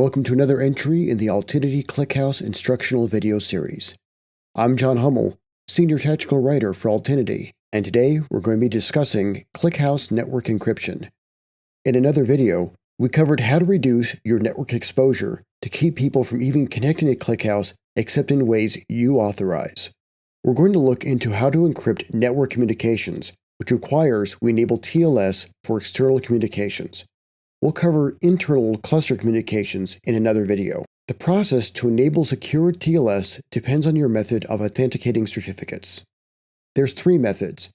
welcome to another entry in the Altinity ClickHouse instructional video series. I'm John Hummel, Senior Technical Writer for Altinity, and today we're going to be discussing ClickHouse network encryption. In another video, we covered how to reduce your network exposure to keep people from even connecting to ClickHouse except in ways you authorize. We're going to look into how to encrypt network communications, which requires we enable TLS for external communications. We'll cover internal cluster communications in another video. The process to enable secure TLS depends on your method of authenticating certificates. There's three methods: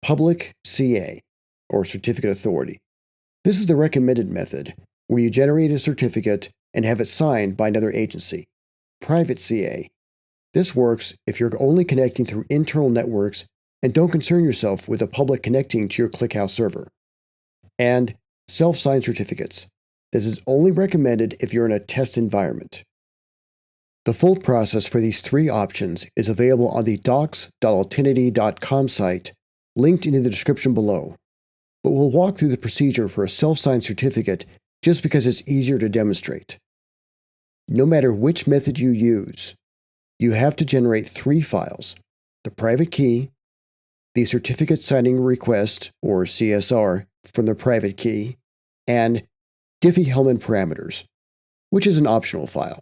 public CA, or certificate authority. This is the recommended method, where you generate a certificate and have it signed by another agency. Private CA. This works if you're only connecting through internal networks and don't concern yourself with the public connecting to your ClickHouse server. And self-signed certificates. This is only recommended if you're in a test environment. The full process for these three options is available on the docs.altinity.com site, linked in the description below. But we'll walk through the procedure for a self-signed certificate just because it's easier to demonstrate. No matter which method you use, you have to generate three files: the private key, the certificate signing request, or CSR, from the private key, and Diffie-Hellman parameters, which is an optional file.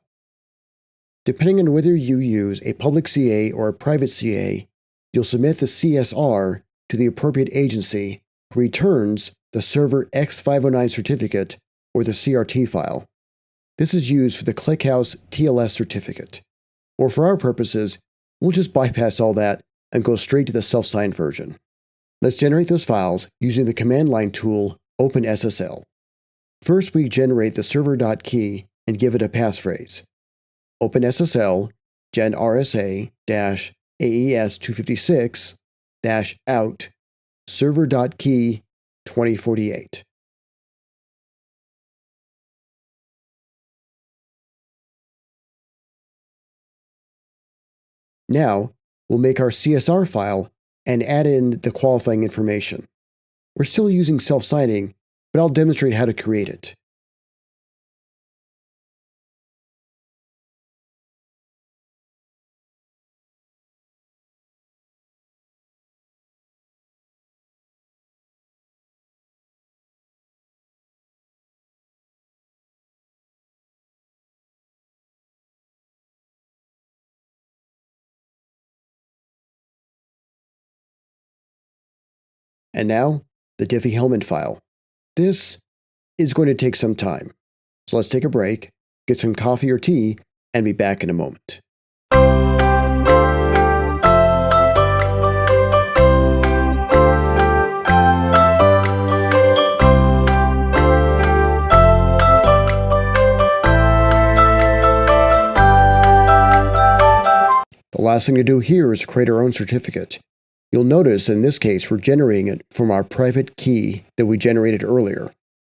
Depending on whether you use a public CA or a private CA, you'll submit the CSR to the appropriate agency who returns the server X509 certificate or the CRT file. This is used for the ClickHouse TLS certificate. Or for our purposes, we'll just bypass all that and go straight to the self-signed version. Let's generate those files using the command line tool OpenSSL. First, we generate the server.key and give it a passphrase: OpenSSL gen RSA-AES256-out server.key 2048. Now, we'll make our CSR file and add in the qualifying information. We're still using self-signing, but I'll demonstrate how to create it. And now, the Diffie-Hellman file. This is going to take some time, so let's take a break, get some coffee or tea, and be back in a moment. The last thing to do here is create our own certificate. You'll notice in this case we're generating it from our private key that we generated earlier.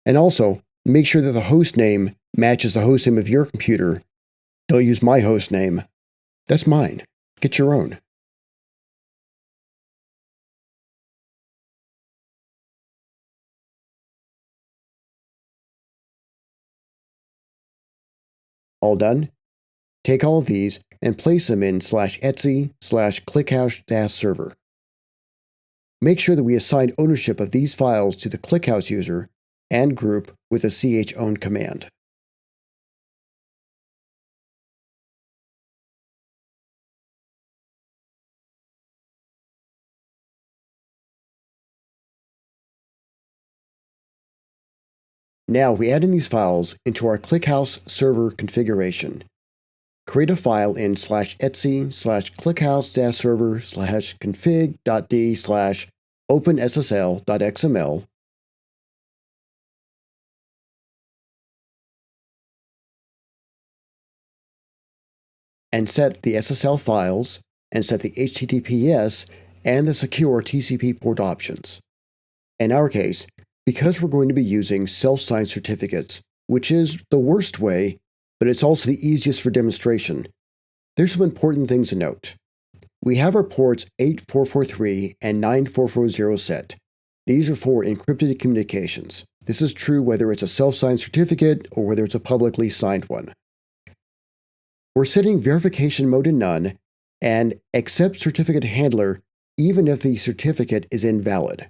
And also, make sure that the host name matches the host name of your computer. Don't use my host name. That's mine. Get your own. All done? Take all of these and place them in /etc/ClickHouse-server. Make sure that we assign ownership of these files to the ClickHouse user and group with a chown command. Now we add in these files into our ClickHouse server configuration. Create a file in /etc/ClickHouse-server/config.d/openssl.xml and set the SSL files and set the HTTPS and the secure TCP port options. In our case, because we're going to be using self-signed certificates, which is the worst way, but it's also the easiest for demonstration, there's some important things to note. We have our ports 8443 and 9440 set, These are for encrypted communications. This is true whether it's a self-signed certificate or whether it's a publicly signed one. We're setting verification mode to none and accept certificate handler even if the certificate is invalid.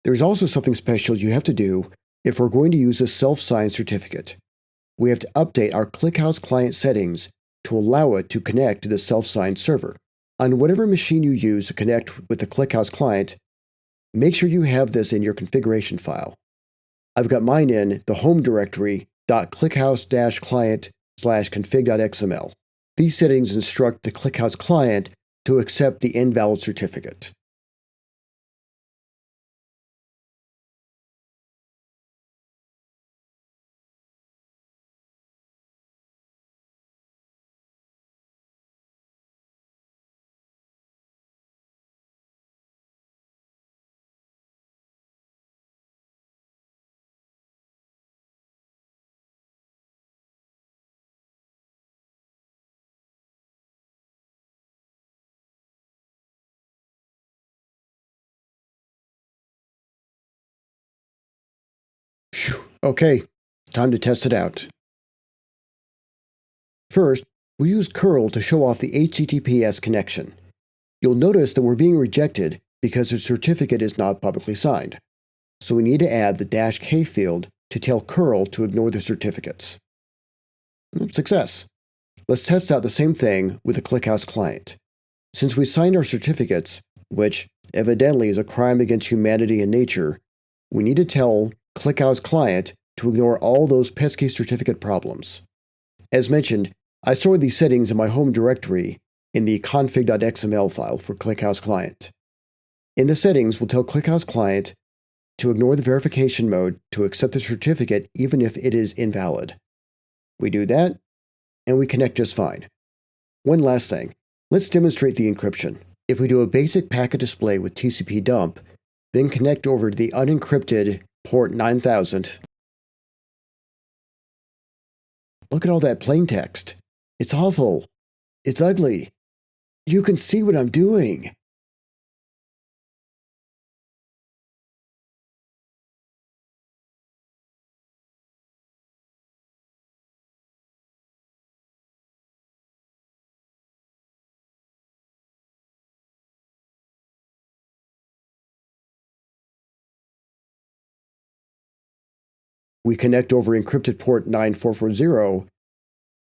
There's also something special you have to do if we're going to use a self-signed certificate. We have to update our ClickHouse client settings to allow it to connect to the self-signed server. On whatever machine you use to connect with the ClickHouse client, make sure you have this in your configuration file. I've got mine in the home directory .clickhouse-client/config.xml. These settings instruct the ClickHouse client to accept the invalid certificate. Phew. Okay, time to test it out. First, we use curl to show off the HTTPS connection. You'll notice that we're being rejected because the certificate is not publicly signed. So we need to add the -k field to tell curl to ignore the certificates. Success. Let's test out the same thing with the ClickHouse client. Since we signed our certificates, which evidently is a crime against humanity and nature, we need to tell ClickHouse client to ignore all those pesky certificate problems. As mentioned, I stored these settings in my home directory in the config.xml file for ClickHouse client. In the settings, we'll tell ClickHouse client to ignore the verification mode to accept the certificate even if it is invalid. We do that, and we connect just fine. One last thing, let's demonstrate the encryption. If we do a basic packet display with TCP dump, then connect over to the unencrypted port 9000, look at all that plain text. It's awful. It's ugly. You can see what I'm doing. We connect over encrypted port 9440,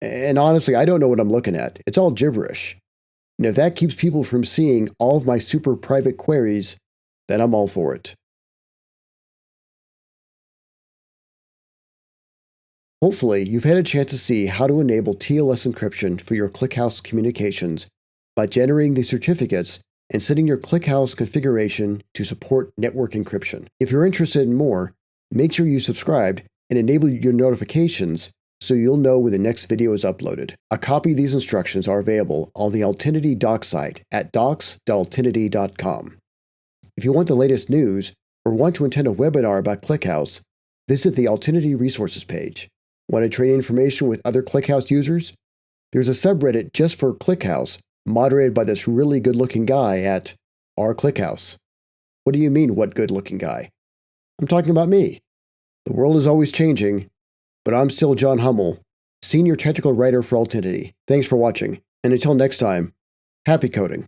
and honestly, I don't know what I'm looking at. It's all gibberish. And if that keeps people from seeing all of my super private queries, then I'm all for it. Hopefully, you've had a chance to see how to enable TLS encryption for your ClickHouse communications by generating the certificates and setting your ClickHouse configuration to support network encryption. If you're interested in more, make sure you subscribe and enable your notifications so you'll know when the next video is uploaded. A copy of these instructions are available on the Altinity doc site at docs.altinity.com. If you want the latest news or want to attend a webinar about ClickHouse, visit the Altinity resources page. Want to trade information with other ClickHouse users? There's a subreddit just for ClickHouse, moderated by this really good-looking guy at r/ClickHouse. What do you mean, what good-looking guy? I'm talking about me. The world is always changing, but I'm still John Hummel, Senior Technical Writer for Altinity. Thanks for watching, and until next time, happy coding.